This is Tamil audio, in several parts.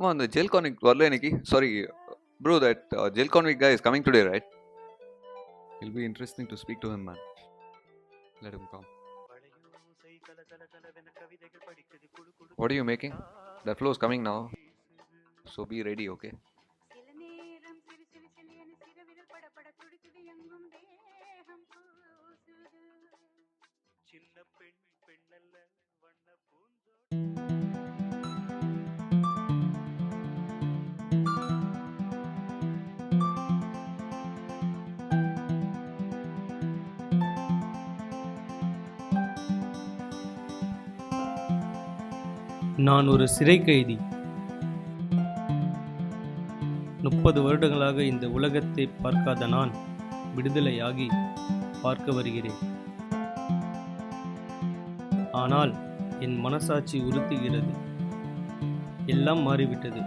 on the jail convict varla iniki. Sorry, bro, that jail convict guy is coming today, right? It'll be interesting to speak to him, man. Let him come. What are you making? That flow is coming now, so be ready, okay? நான் ஒரு சிறை கைதி. 30 வருடங்களாக இந்த உலகத்தை பார்க்காத நான் விடுதலையாகி பார்க்க வருகிறேன். ஆனால் என் மனசாட்சி உறுத்துகிறது. எல்லாம் மாறிவிட்டது.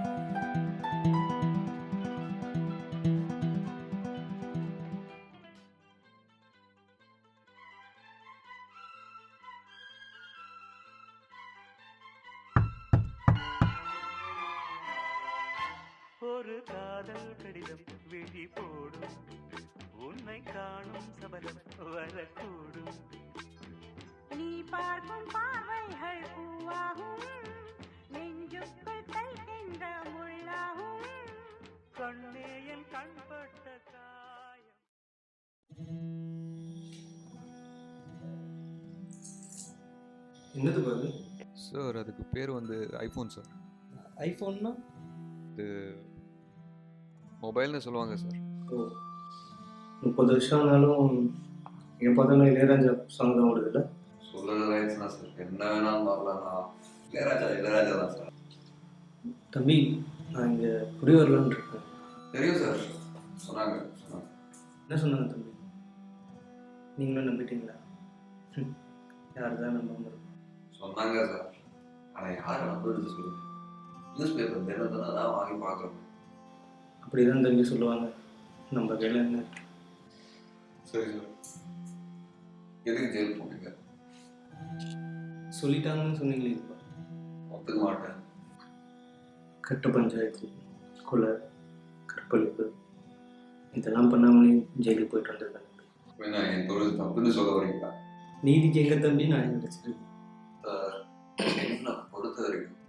ஒரு காதல் கடிதம் விழி போடும், உன்னை காணும் சபலம் வரக்கூடும். நீ பார்க்கும் பார்வைகள் பூவாகும், நெஞ்சுக்குள் தைக்கின்ற முள்ளாகும். கண்ணே என் கண்பட்ட காயம். என்னது பாரு? சார் அதுக்கு பேர் வந்து ஐஃபோன் சார். ஐஃபோன்னா இது மொபைல்னு சொல்லுவாங்க சார். ஓ, 30 வருஷம் ஆனாலும் எங்கே பார்த்தாலும் இளையராஜா சாங் தான் ஓடுதுல்ல. சொல்லுறது ரைட்ஸ் தான் சார். என்ன வேணாலும் வரலாம். இளையராஜா தான் சார். தம்பி, நான் இங்கே குடி வரலான்னு இருக்கேன். தெரியும் சார், சொன்னாங்க. என்ன சொன்னாங்க தம்பி? நீங்களும் நம்பிட்டீங்களா? யார் தான் நம்ப முடியும்? சொன்னாங்க சார். ஆனால் யார் நம்புறது சொல்லுங்க. நியூஸ் பேப்பர் தினம் தான் வாங்கி பார்க்குறோம். அப்படி தான் தம்பி சொல்லுவாங்க. நம்ம கையில் என்ன? சரி சார், எதுக்கு ஜெயில் போனீங்க? சொல்லிட்டாங்கன்னு சொன்னீங்களே. இப்போ ஒத்துக்க மாட்டேன். கட்ட பஞ்சாயத்து, கொலை, கற்பழிப்பு இதெல்லாம் பண்ணாமலே ஜெயிலுக்கு போயிட்டு வந்திருக்காங்க. என்ன என் தொழில் தப்புன்னு சொல்ல வரீங்களா? நீதிக்கு எங்க தம்பி நான் நினைச்சிருக்கேன். என்ன பொறுத்த வரைக்கும்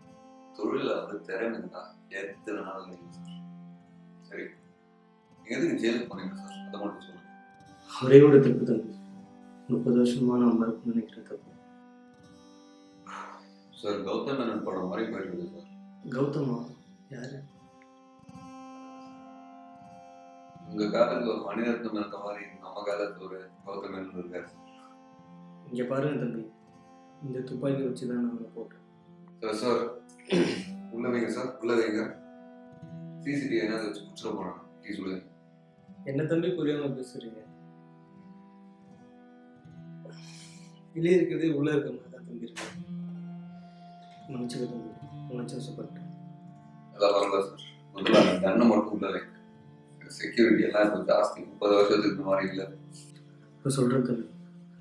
தொழிலில் வந்து திறமை இருந்தால் எத்தனை நாள் இல்லை சார். சரி, நீங்கள் எதுக்கு ஜெயிலுக்கு போனீங்க சார்? அதை மட்டும் சொல்லுங்கள். ஒரே ஒரு தப்பு தம்பி. 30 வருஷமா நான் மறக்கணும்னு நினைக்கிற தப்பு. சார், கௌதம் மேனன் படம் மாதிரி போயிருக்குது சார். கௌதமா? யாரு? உங்கள் காலத்தில் ஒரு மணிரத்னம் இருக்க மாதிரி நம்ம காலத்தில் ஒரு கௌதம் மேனன் இருக்காரு. இங்கே பாருங்க தம்பி, இந்த துப்பாக்கி வச்சு தான் நான் போட்டேன். சார் சார், உள்ள வைங்க சார், உள்ள வைங்க. சிசிடிவி என்ன வச்சு குச்சிட போனாங்க. ப்ளீஸ் உள்ள வைங்க. என்ன தம்பி புரியாம பேசுறீங்க? வெளியே இருக்கிறதே உள்ள இருக்க மாதிரி தான் தம்பி இருக்கு. மன்னிச்சுக்க தம்பி, உணர்ச்சி வசப்பட்டேன். அதான் பரவாயில்ல சார். முதல்ல அந்த கண்ணை மட்டும் உள்ள வைங்க. செக்யூரிட்டி எல்லாம் இப்போ ஜாஸ்தி. 30 வருஷத்துக்கு மாதிரி இல்லை. இப்போ சொல்கிறேன் தம்பி,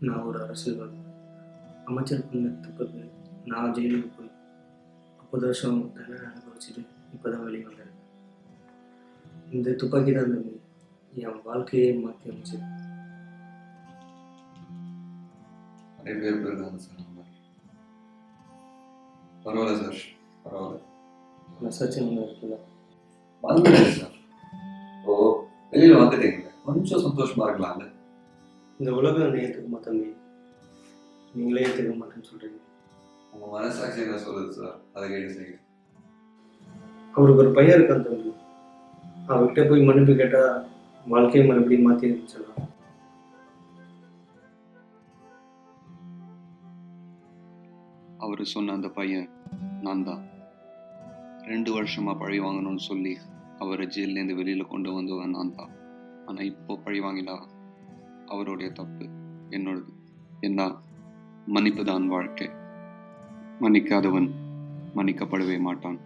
நான் ஒரு அரசியல்வாதி. அமைச்சர் பண்ண தப்புக்கு நான் ஜெயிலுக்கு போய் 30 வருஷம் தண்டனை அனுபவிச்சுட்டு இப்போ தான் வெளியே வந்தேன். இந்த துப்பாக்கி தான் தம்பி என் வாழ்க்கையே மாற்றி அமைச்சு. நிறைய பேர் இருக்காங்க சார். பரவாயில்ல சார், பரவாயில்ல. மசாச்சு ஒன்று இருக்குல்ல. வந்துடுங்க சார். ஓ, வெளியில் வந்துட்டீங்களே, கொஞ்சம் சந்தோஷமா இருக்கலாம்ல. இந்த உலகம் என்னை ஏற்றுக்குமா தம்பி? நீங்களே ஏற்றுக்க மாட்டேன்னு சொல்கிறீங்க. உங்கள் மனசாட்சி என்ன சொல்லுது சார்? அதை கேட்டு செய்யுங்க. அவருக்கு ஒரு பையன் இருக்கான் தம்பி. அவர்கிட்ட போய் மன்னிப்பு கேட்டால் வாழ்க்கையை மறுபடியும் மாற்றி சொல்லலாம். அவர் சொன்ன அந்த பையன் நான் தான். 2 வருஷமா பழி வாங்கணும்னு சொல்லி அவரை ஜெயிலேருந்து வெளியில் கொண்டு வந்தவன் நான் தான். ஆனால் இப்போ பழி வாங்கினா அவருடைய தப்பு என்னோடது. என்ன மன்னிப்பு தான் வாழ்க்கை. மன்னிக்காதவன் மன்னிக்கப்படவே மாட்டான்.